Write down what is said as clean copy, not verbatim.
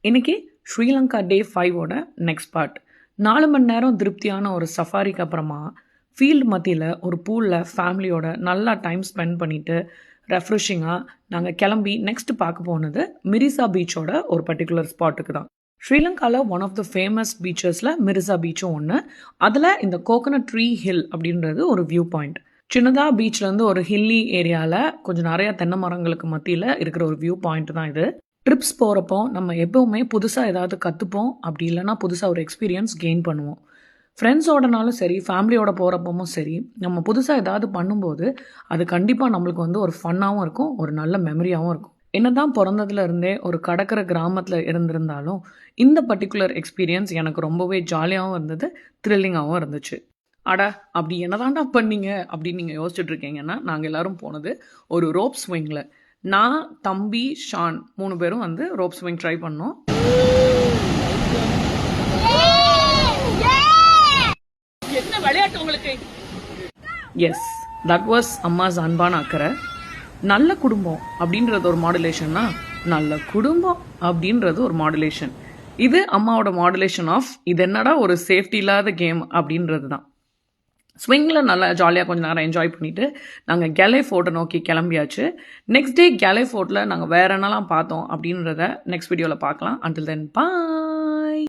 இன்றைக்கி ஸ்ரீலங்கா டே 5ஓட next part. 4 மணி நேரம் திருப்தியான ஒரு சஃபாரிக்கு அப்புறமா ஃபீல்டு மத்தியில் ஒரு பூலில் ஃபேமிலியோட நல்லா டைம் ஸ்பெண்ட் பண்ணிவிட்டு ரெஃப்ரெஷிங்காக நாங்கள் கிளம்பி நெக்ஸ்ட் பார்க்க போனது மிரிசா பீச்சோட ஒரு பர்டிகுலர் ஸ்பாட்டுக்கு தான். ஸ்ரீலங்காவில் one of the famous பீச்சஸில் Mirissa பீச்சும் ஒன்று. அதில் இந்த கோகனட் ட்ரீ ஹில் அப்படின்றது ஒரு வியூ பாயிண்ட். சின்னதாக பீச்லேருந்து ஒரு ஹில்லி ஏரியாவில் கொஞ்சம் நிறையா தென்னை மரங்களுக்கு மத்தியில் இருக்கிற ஒரு வியூ பாயிண்ட் தான் இது. ட்ரிப்ஸ் போகிறப்போ நம்ம எப்போவுமே புதுசாக ஏதாவது கற்றுப்போம், அப்படி இல்லைனா புதுசாக ஒரு எக்ஸ்பீரியன்ஸ் கெயின் பண்ணுவோம். ஃப்ரெண்ட்ஸோடனாலும் சரி, ஃபேமிலியோட போகிறப்பவும் சரி, நம்ம புதுசாக ஏதாவது பண்ணும்போது அது கண்டிப்பாக நம்மளுக்கு ஒரு ஃபன்னாகவும் இருக்கும், ஒரு நல்ல மெமரியாகவும் இருக்கும். என்னதான் பிறந்ததுலேருந்தே ஒரு கடற்கரை கிராமத்தில் இருந்திருந்தாலும் இந்த பர்டிகுலர் எக்ஸ்பீரியன்ஸ் எனக்கு ரொம்பவே ஜாலியாகவும் இருந்தது, த்ரில்லிங்காகவும் இருந்துச்சு. அட அப்படி என்னதான்டா பண்ணீங்க அப்படின்னு நீங்கள் யோசிச்சுட்டு இருக்கீங்கன்னா, நாங்கள் எல்லோரும் போனது ஒரு ரோப் ஸ்விங்கில். நான், தம்பி, ஷான் 3 பேரும் ரோப் ஸ்விங் ட்ரை பண்ணோம். என்ன விளையாட்டு உங்களுக்கு? எஸ், தட் வாஸ் அம்மாஸ் அன்பான அக்கறை. நல்ல குடும்பம் அப்படின்றது ஒரு மாடுலேஷன்னா, நல்ல குடும்பம் அப்படின்றது ஒரு மாடுலேஷன். இது அம்மாவோட மாடுலேஷன் ஆஃப் இது என்னடா ஒரு சேஃப்டி இல்லாத கேம் அப்படின்றது தான். ஸ்விங்கில் நல்லா ஜாலியாக கொஞ்சம் நேரம் என்ஜாய் பண்ணிவிட்டு நாங்கள் கேலே ஃபோர்ட்டை நோக்கி கிளம்பியாச்சு. நெக்ஸ்ட் டே கேலே ஃபோர்ட்டில் நாங்கள் வேறு என்னெல்லாம் பார்த்தோம் அப்படின்றத நெக்ஸ்ட் வீடியோவில் பார்க்கலாம். அண்டில் தென் பாய்.